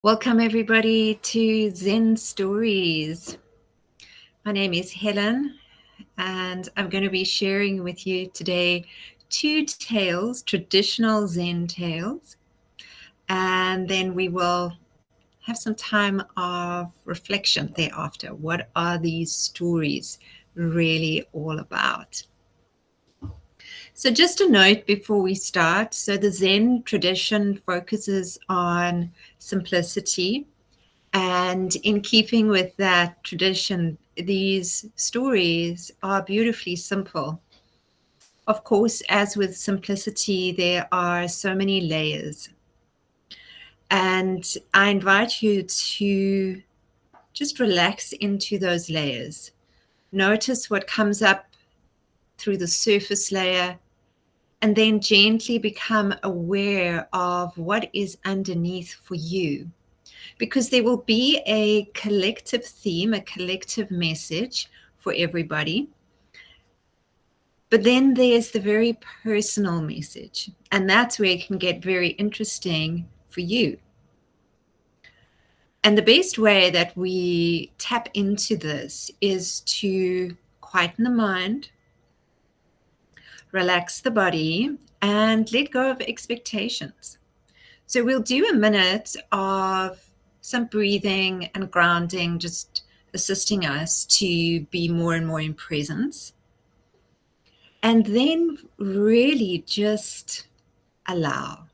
Welcome, everybody, to Zen Stories. My name is Helen, and I'm going to be sharing with you today two tales, traditional Zen tales, and then we will have some time of reflection thereafter. What are these stories really all about? So, just a note before we start. So, the Zen tradition focuses on simplicity. And in keeping with that tradition, these stories are beautifully simple. Of course, as with simplicity, there are so many layers. And I invite you to just relax into those layers. Notice what comes up through the surface layer, and then gently become aware of what is underneath for you. Because there will be a collective theme, a collective message for everybody. But then there's the very personal message, and that's where it can get very interesting for you. And the best way that we tap into this is to quieten the mind, relax the body, and let go of expectations. So we'll do a minute of some breathing and grounding, just assisting us to be more and more in presence. And then really just allow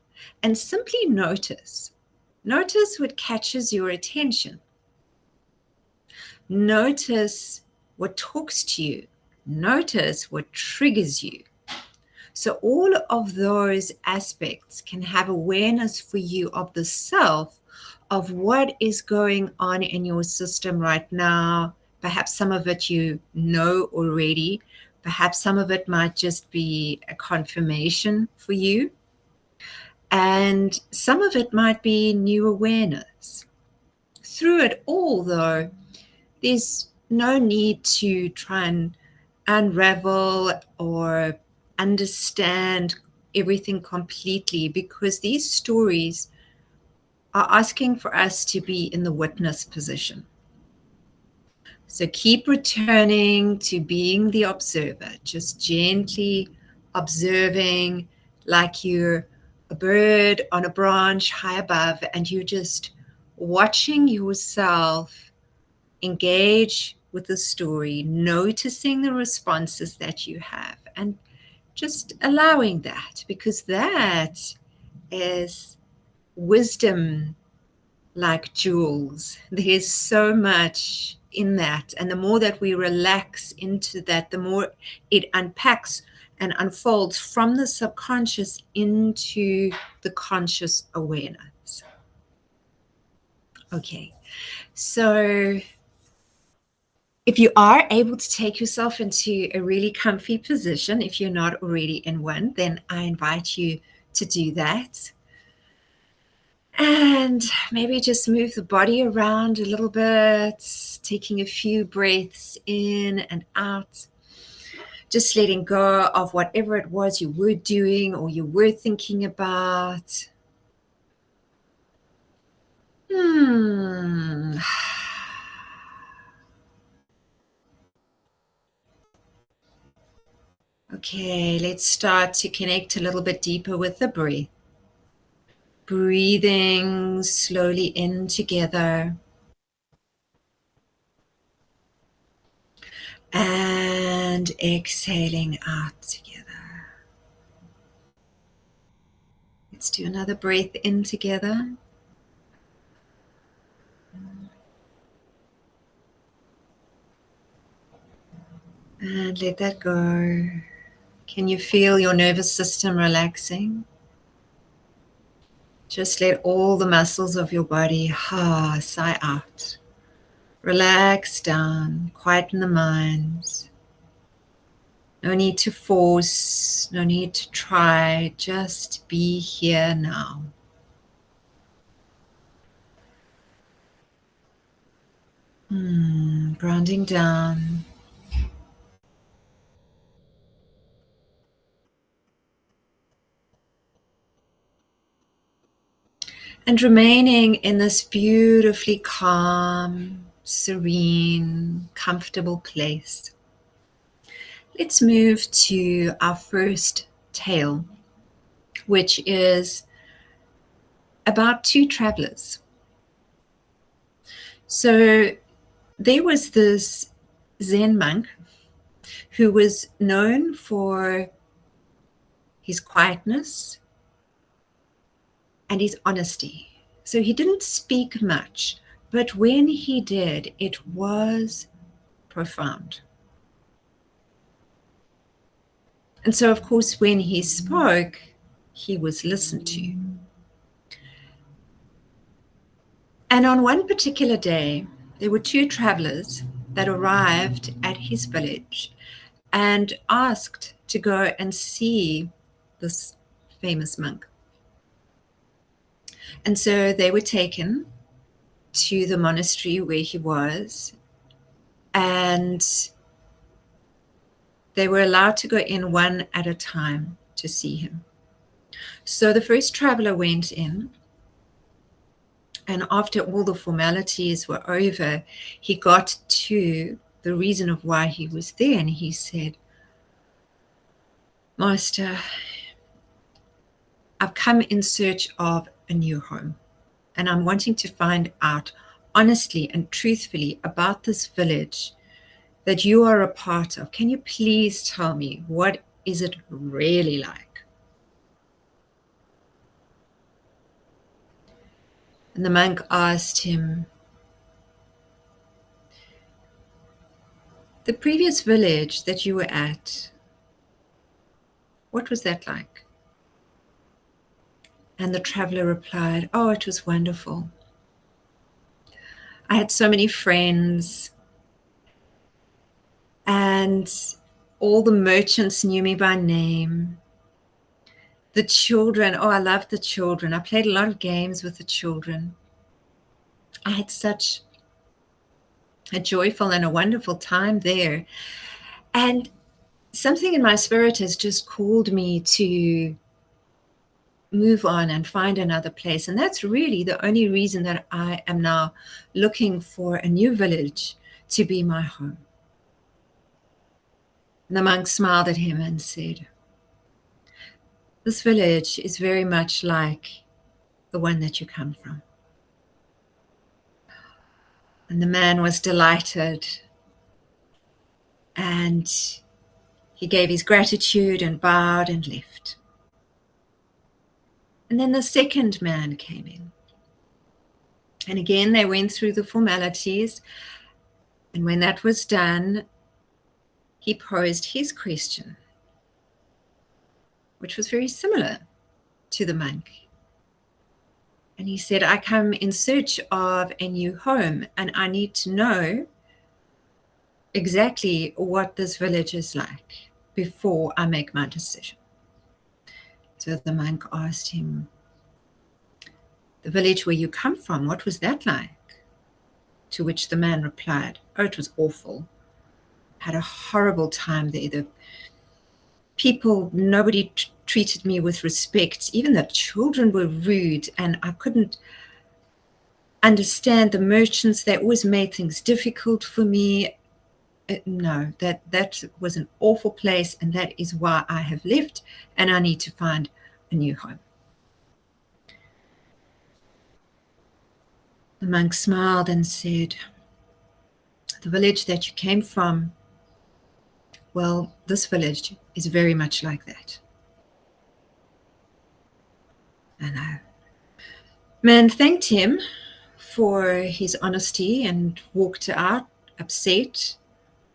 and simply notice. Notice what catches your attention. Notice what talks to you. Notice what triggers you. So all of those aspects can have awareness for you of the self, of what is going on in your system right now. Perhaps some of it you know already. Perhaps some of it might just be a confirmation for you. And some of it might be new awareness. Through it all, though, there's no need to try and unravel or understand everything completely, because these stories are asking for us to be in the witness position. So keep returning to being the observer, just gently observing, like you're a bird on a branch high above, and you're just watching yourself engage with the story, noticing the responses that you have, and just allowing that, because that is wisdom like jewels. There's so much in that. And the more that we relax into that, the more it unpacks and unfolds from the subconscious into the conscious awareness. Okay, so if you are able to take yourself into a really comfy position, if you're not already in one, then I invite you to do that. And maybe just move the body around a little bit, taking a few breaths in and out. Just letting go of whatever it was you were doing or you were thinking about. Okay, let's start to connect a little bit deeper with the breath. Breathing slowly in together and exhaling out together. Let's do another breath in together. And let that go. Can you feel your nervous system relaxing? Just let all the muscles of your body sigh out. Relax down, quieten the mind. No need to force, no need to try, just be here now. Grounding down. and remaining in this beautifully calm, serene, comfortable place. Let's move to our first tale, which is about two travelers. So there was this Zen monk who was known for his quietness and his honesty. So he didn't speak much, but when he did, it was profound. And so, of course, when he spoke, he was listened to. And on one particular day, there were two travelers that arrived at his village and asked to go and see this famous monk. And so they were taken to the monastery where he was, and they were allowed to go in one at a time to see him. So the first traveler went in, and after all the formalities were over, he got to the reason of why he was there, and he said, "Master, I've come in search of a new home, and I'm wanting to find out honestly and truthfully about this village that you are a part of. Can you please tell me, what is it really like?" And the monk asked him, "The previous village that you were at, what was that like?" And the traveler replied, "Oh, it was wonderful. I had so many friends, and all the merchants knew me by name. The children, oh, I loved the children. I played a lot of games with the children. I had such a joyful and a wonderful time there. And something in my spirit has just called me to move on and find another place. And that's really the only reason that I am now looking for a new village to be my home." And the monk smiled at him and said, "This village is very much like the one that you come from." And the man was delighted, and he gave his gratitude and bowed and left. And then the second man came in. And again, they went through the formalities. And when that was done, he posed his question, which was very similar to the monk. And he said, "I come in search of a new home, and I need to know exactly what this village is like before I make my decision." So the monk asked him, "The village where you come from, what was that like?" To which the man replied, "Oh, it was awful. Had a horrible time there. The people, nobody treated me with respect. Even the children were rude, and I couldn't understand the merchants. They always made things difficult for me. No, that was an awful place, and that is why I have left, and I need to find a new home." The monk smiled and said, "The village that you came from, well, this village is very much like that." And the man thanked him for his honesty and walked out, upset,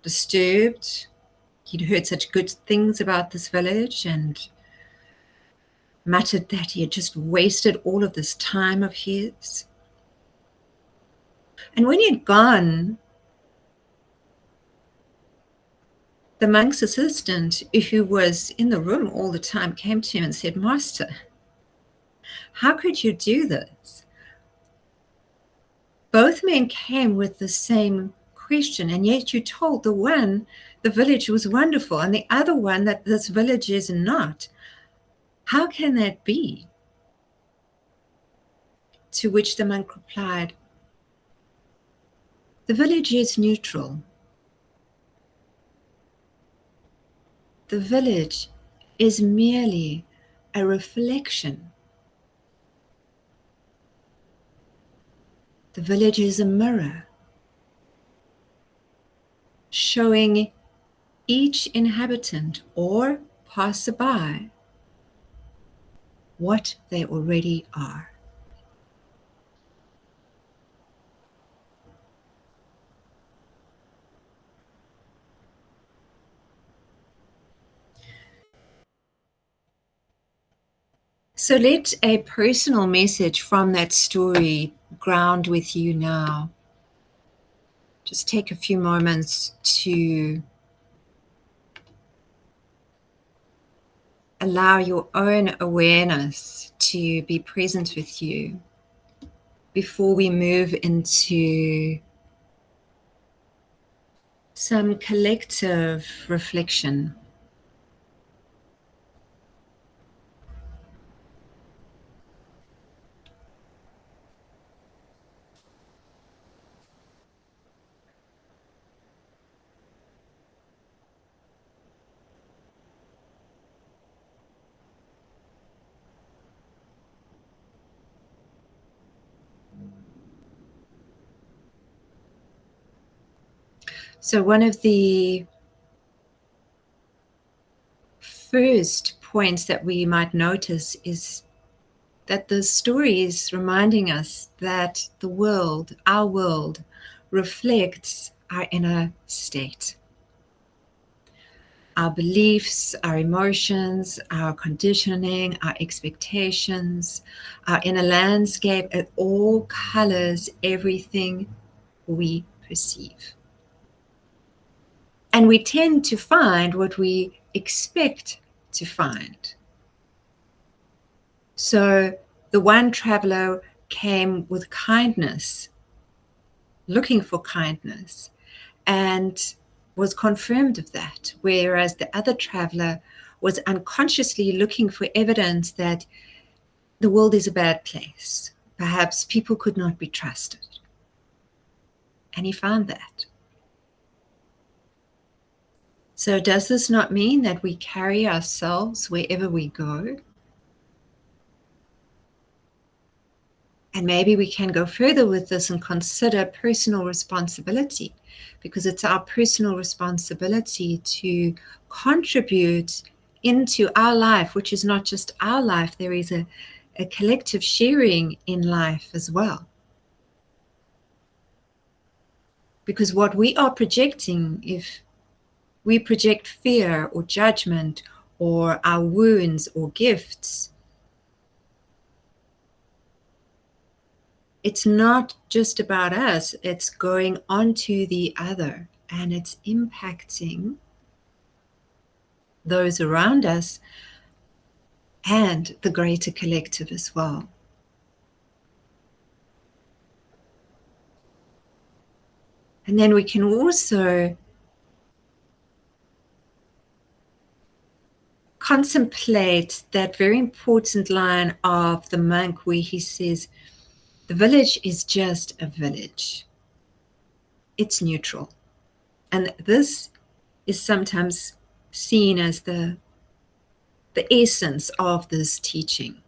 disturbed. He'd heard such good things about this village and muttered that he had just wasted all of this time of his. And when he had gone, the monk's assistant, who was in the room all the time, came to him and said, "Master, how could you do this? Both men came with the same question, and yet you told the one the village was wonderful and the other one that this village is not. How can that be?" To which the monk replied, "The village is neutral. The village is merely a reflection. The village is a mirror showing each inhabitant or passerby what they already are." So let a personal message from that story ground with you now. Just take a few moments to allow your own awareness to be present with you before we move into some collective reflection. So one of the first points that we might notice is that the story is reminding us that the world, our world, reflects our inner state. Our beliefs, our emotions, our conditioning, our expectations, our inner landscape, it all colors everything we perceive. And we tend to find what we expect to find. So the one traveler came with kindness, looking for kindness, and was confirmed of that, whereas the other traveler was unconsciously looking for evidence that the world is a bad place. Perhaps people could not be trusted. And he found that. So does this not mean that we carry ourselves wherever we go? And maybe we can go further with this and consider personal responsibility, because it's our personal responsibility to contribute into our life, which is not just our life, there is a collective sharing in life as well. Because what we are projecting, if we project fear or judgment or our wounds or gifts, it's not just about us, it's going on to the other, and it's impacting those around us and the greater collective as well. And then we can also contemplate that very important line of the monk where he says, the village is just a village. It's neutral. And this is sometimes seen as the essence of this teaching.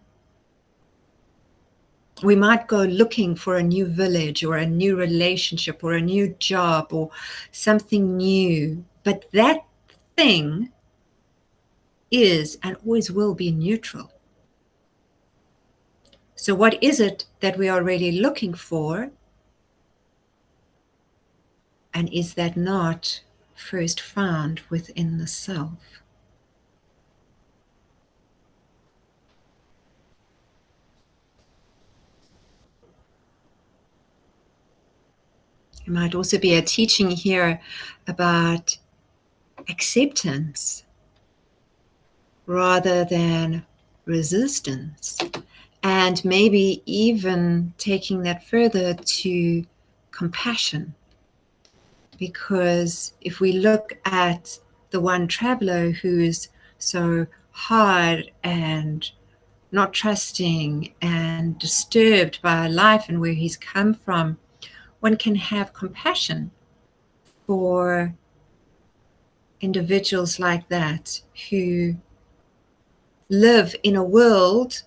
We might go looking for a new village or a new relationship or a new job or something new, but that thing is and always will be neutral. So what is it that we are really looking for? And is that not first found within the self? There might also be a teaching here about acceptance rather than resistance, and maybe even taking that further to compassion. Because if we look at the one traveler who's so hard and not trusting and disturbed by life and where he's come from, one can have compassion for individuals like that who live in a world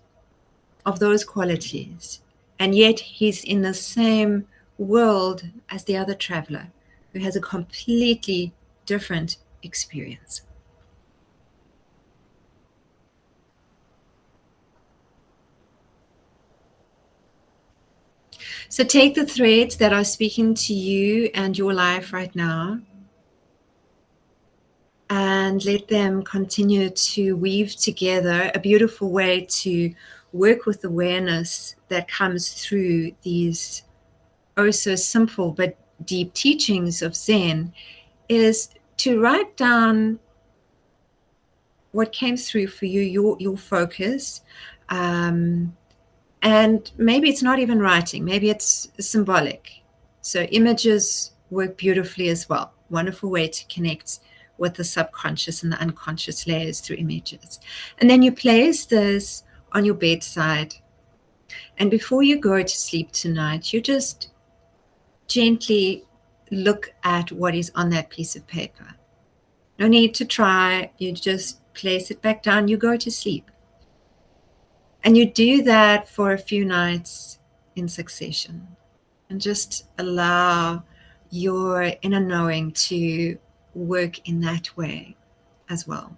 of those qualities, and yet he's in the same world as the other traveler who has a completely different experience. So take the threads that are speaking to you and your life right now and let them continue to weave together a beautiful way to work with awareness that comes through these oh so simple but deep teachings of Zen, is to write down what came through for you, your focus. And maybe it's not even writing, maybe it's symbolic. So images work beautifully as well. Wonderful way to connect with the subconscious and the unconscious layers through images. And then you place this on your bedside. And before you go to sleep tonight, you just gently look at what is on that piece of paper. No need to try. You just place it back down. You go to sleep. And you do that for a few nights in succession. And just allow your inner knowing to work in that way as well.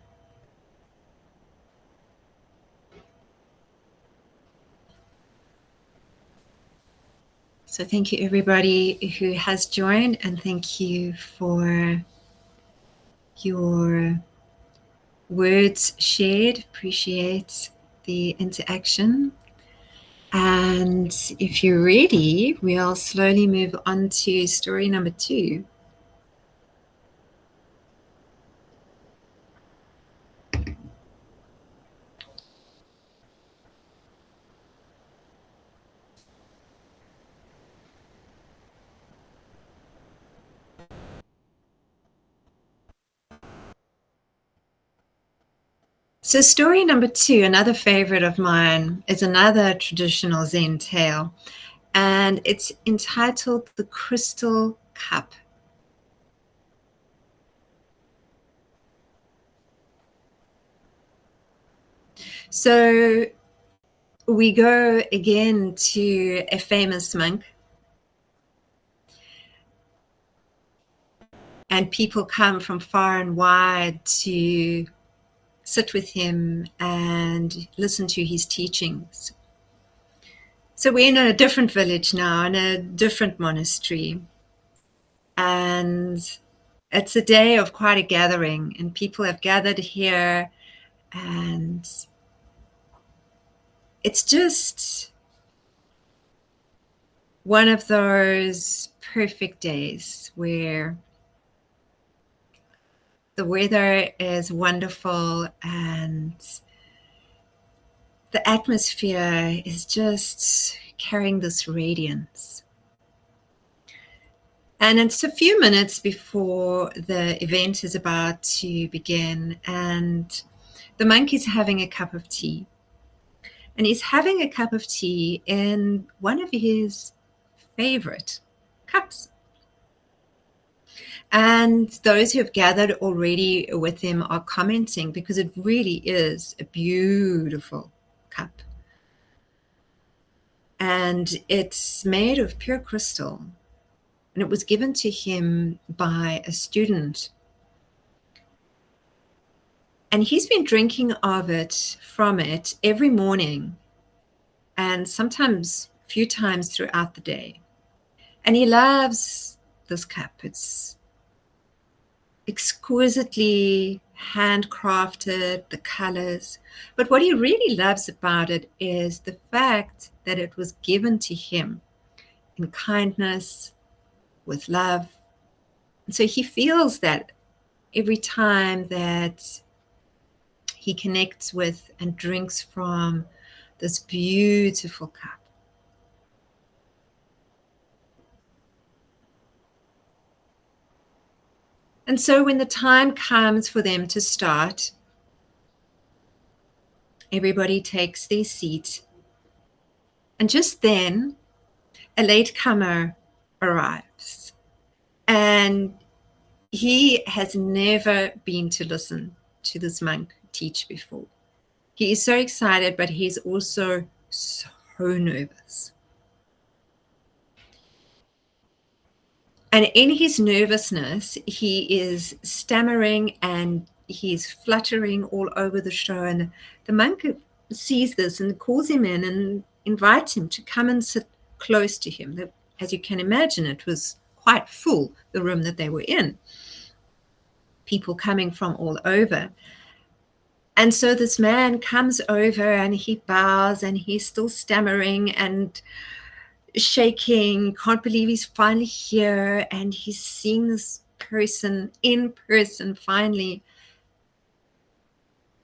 So thank you everybody who has joined, and thank you for your words shared. Appreciate the interaction. And if you're ready, we'll slowly move on to story number 2. So story number 2, another favorite of mine, is another traditional Zen tale, and it's entitled The Crystal Cup. So we go again to a famous monk, and people come from far and wide to sit with him and listen to his teachings. So we're in a different village now, in a different monastery. And it's a day of quite a gathering, and people have gathered here, and it's just one of those perfect days where the weather is wonderful and the atmosphere is just carrying this radiance. And it's a few minutes before the event is about to begin, and the monk is having a cup of tea. And he's having a cup of tea in one of his favorite cups. And those who have gathered already with him are commenting, because it really is a beautiful cup. And it's made of pure crystal. And it was given to him by a student. And he's been drinking of it, from it, every morning, and sometimes a few times throughout the day. And he loves this cup. It's exquisitely handcrafted, the colors. But what he really loves about it is the fact that it was given to him in kindness, with love. And so he feels that every time that he connects with and drinks from this beautiful cup. And so when the time comes for them to start, Everybody takes their seat. And just then, a latecomer arrives. And he has never been to listen to this monk teach before. He is so excited, but he's also so nervous. And in his nervousness, he is stammering and he's fluttering all over the show. And the monk sees this and calls him in and invites him to come and sit close to him. As you can imagine, it was quite full, the room that they were in. People coming from all over. And so this man comes over and he bows and he's still stammering and shaking, can't believe he's finally here and he's seeing this person in person finally.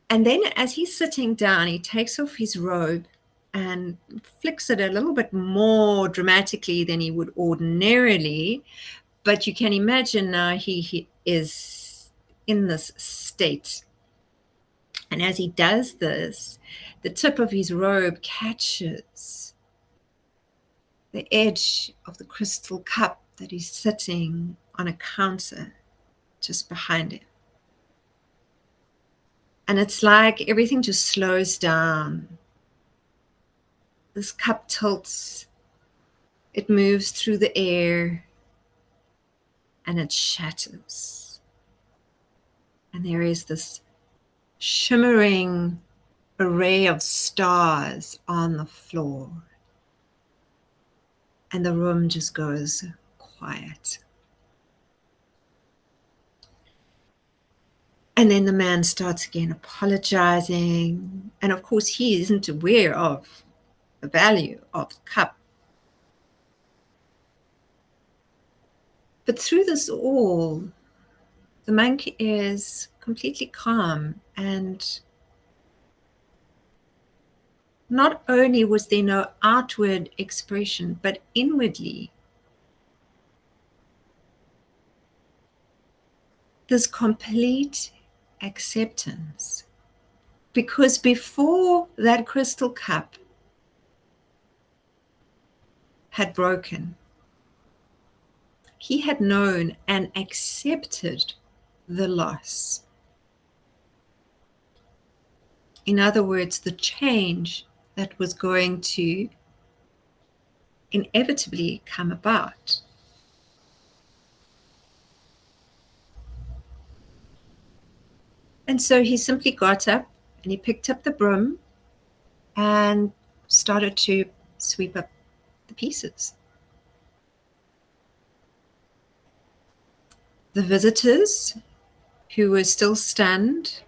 And then as he's sitting down, he takes off his robe and flicks it a little bit more dramatically than he would ordinarily. But you can imagine now he is in this state. And as he does this, the tip of his robe catches the edge of the crystal cup that is sitting on a counter just behind him. And it's like everything just slows down. This cup tilts, it moves through the air, and it shatters. And there is this shimmering array of stars on the floor. And the room just goes quiet. And then the man starts again apologizing. And of course, he isn't aware of the value of the cup. But through this all, the monk is completely calm. And not only was there no outward expression, but inwardly, this complete acceptance. Because before that crystal cup had broken, he had known and accepted the loss. In other words, the change that was going to inevitably come about. And so he simply got up and he picked up the broom and started to sweep up the pieces. The visitors, who were still stunned,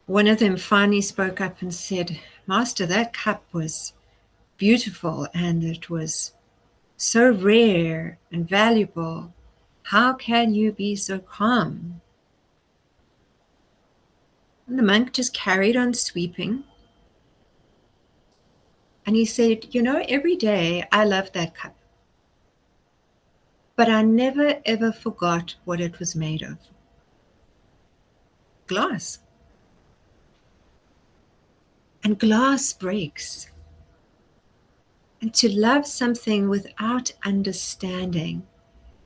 one of them finally spoke up and said, "Master, that cup was beautiful and it was so rare and valuable. How can you be so calm?" And the monk just carried on sweeping. And he said, every day I loved that cup. But I never ever forgot what it was made of. Glass. And glass breaks. And to love something without understanding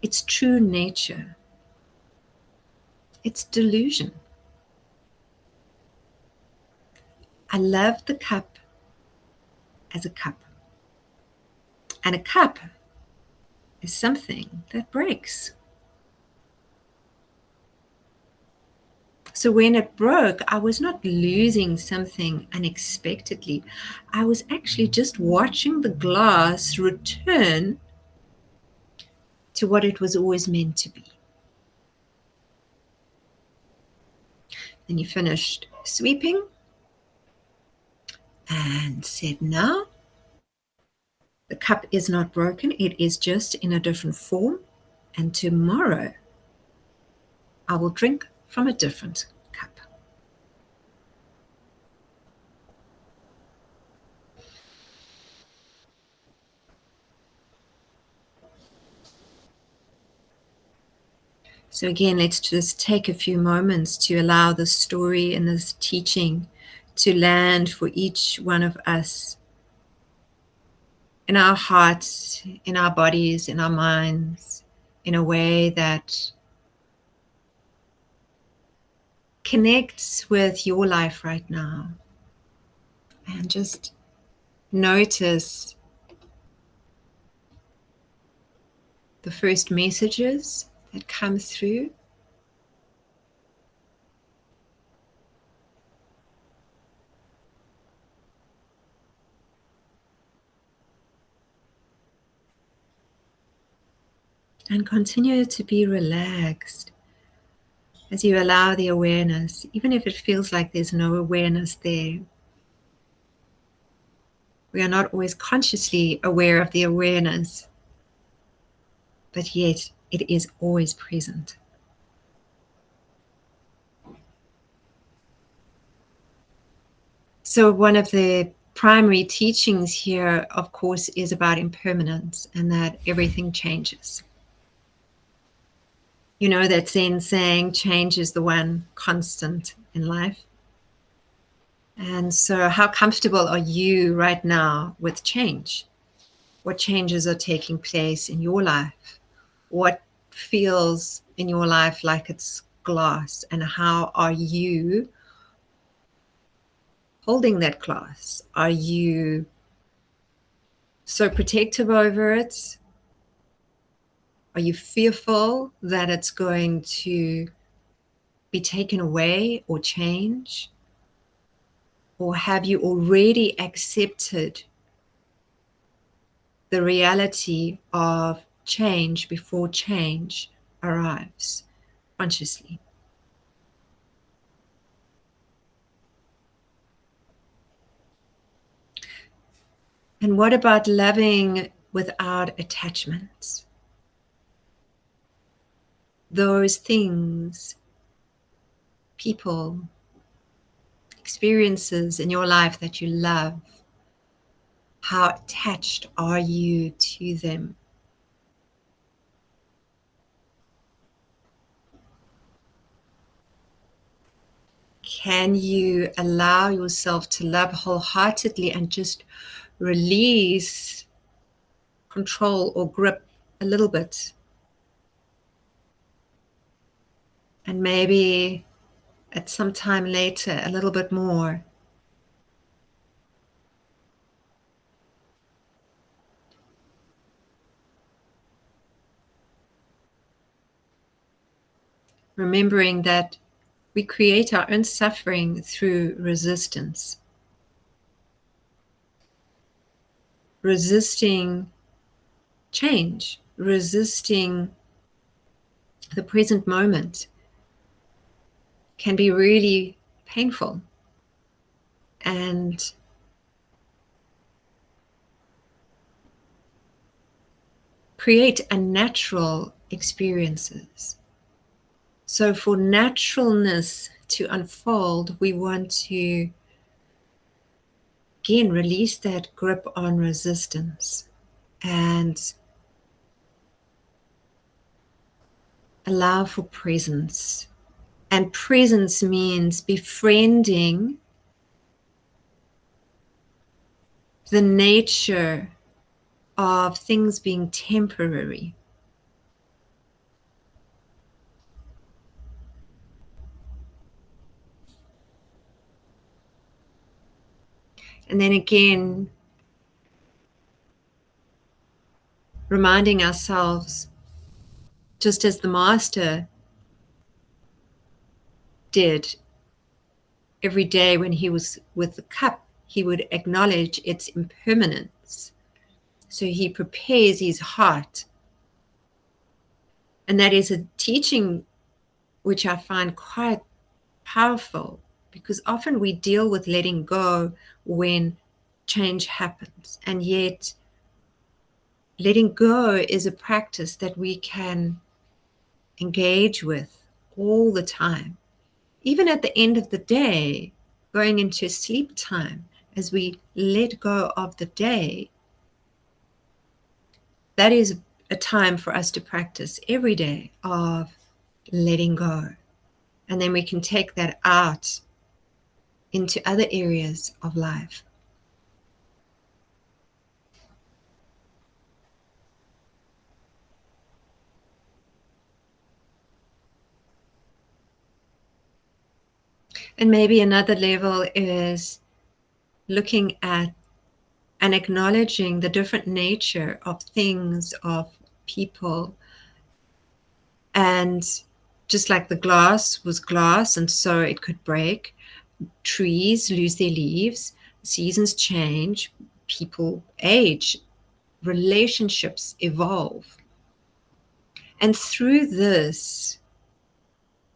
its true nature, it's delusion. I love the cup as a cup. And a cup is something that breaks. So when it broke, I was not losing something unexpectedly. I was actually just watching the glass return to what it was always meant to be. Then he finished sweeping and said, "Now, the cup is not broken. It is just in a different form. And tomorrow, I will drink from a different cup." So again, let's just take a few moments to allow this story and this teaching to land for each one of us in our hearts, in our bodies, in our minds, in a way that connects with your life right now. And just notice the first messages that come through. And continue to be relaxed as you allow the awareness, even if it feels like there's no awareness there. We are not always consciously aware of the awareness, but yet it is always present. So one of the primary teachings here, of course, is about impermanence and that everything changes. You know that Zen saying, change is the one constant in life. And so how comfortable are you right now with change? What changes are taking place in your life? What feels in your life like it's glass? And how are you holding that glass? Are you so protective over it? Are you fearful that it's going to be taken away or change? Or have you already accepted the reality of change before change arrives consciously? And what about loving without attachments? Those things, people, experiences in your life that you love, how attached are you to them? Can you allow yourself to love wholeheartedly and just release control or grip a little bit? And maybe at some time later, a little bit more. Remembering that we create our own suffering through resistance. Resisting change, resisting the present moment can be really painful and create unnatural experiences. So for naturalness to unfold, we want to, again, release that grip on resistance and allow for presence. And presence means befriending the nature of things being temporary. And then again, reminding ourselves, just as the master did every day when he was with the cup, he would acknowledge its impermanence. So he prepares his heart. And that is a teaching which I find quite powerful, because often we deal with letting go when change happens. And yet letting go is a practice that we can engage with all the time. Even at the end of the day, going into sleep time, as we let go of the day, that is a time for us to practice every day of letting go. And then we can take that out into other areas of life. And maybe another level is looking at and acknowledging the different nature of things, of people. And just like the glass was glass and so it could break, trees lose their leaves, seasons change, people age, relationships evolve. And through this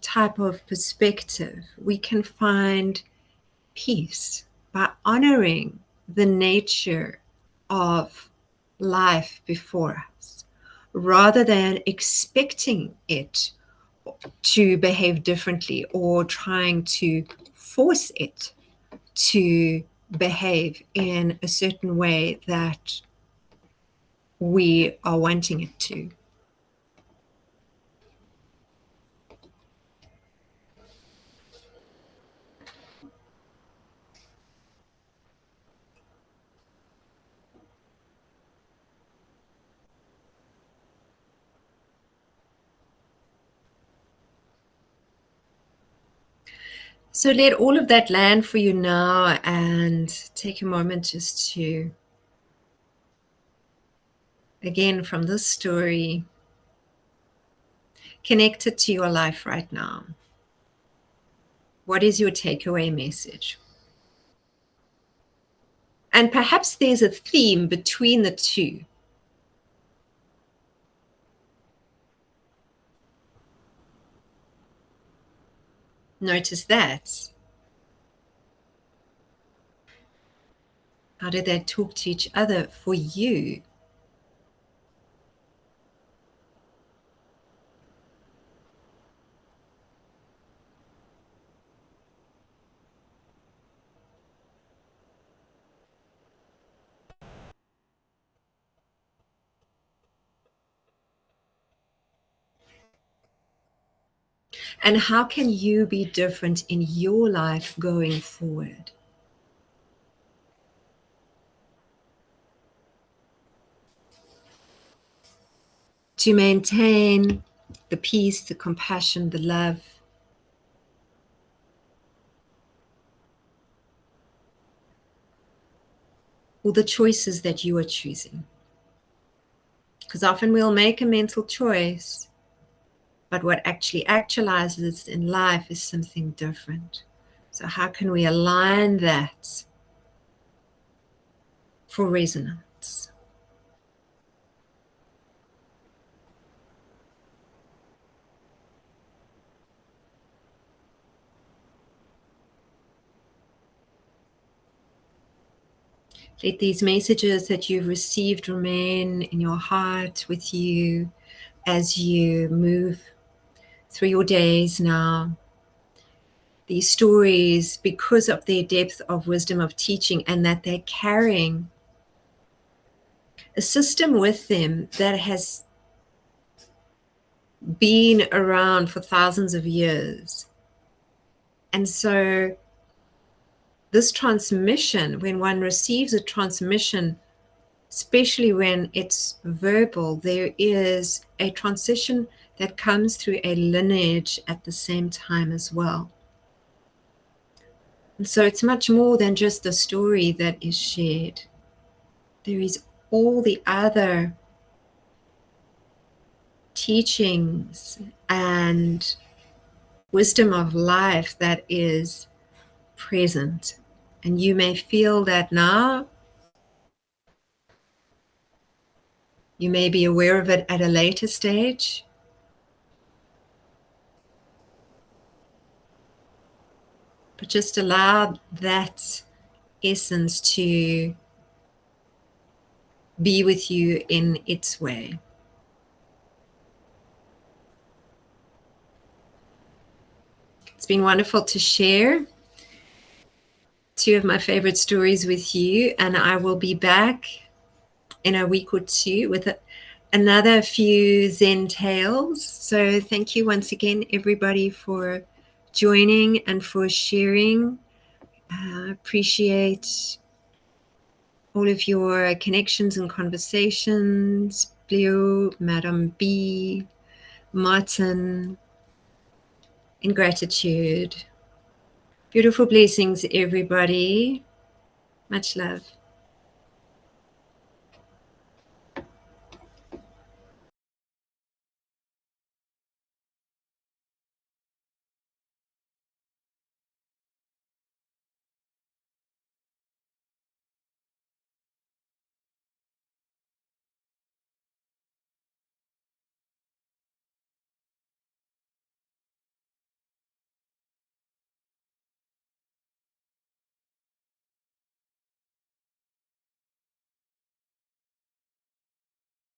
type of perspective, we can find peace by honoring the nature of life before us rather than expecting it to behave differently or trying to force it to behave in a certain way that we are wanting it to. So let all of that land for you now and take a moment just to, again, from this story, connect it to your life right now. What is your takeaway message? And perhaps there's a theme between the two. Notice that. How do they talk to each other for you? And how can you be different in your life going forward? To maintain the peace, the compassion, the love, or the choices that you are choosing. Because often we'll make a mental choice, but what actually actualizes in life is something different. So how can we align that for resonance? Let these messages that you've received remain in your heart with you as you move through your days now. These stories, because of their depth of wisdom of teaching and that they're carrying a system with them that has been around for thousands of years. And so this transmission, when one receives a transmission, especially when it's verbal, there is a transition that comes through a lineage at the same time as well. And so it's much more than just the story that is shared. There is all the other teachings and wisdom of life that is present. And you may feel that now. You may be aware of it at a later stage. But just allow that essence to be with you in its way. It's been wonderful to share two of my favorite stories with you, and I will be back in a week or two with another few Zen tales. So thank you once again, everybody, for joining and for sharing. Appreciate all of your connections and conversations. Blue, Madam B, Martin, in gratitude. Beautiful blessings, everybody. Much love.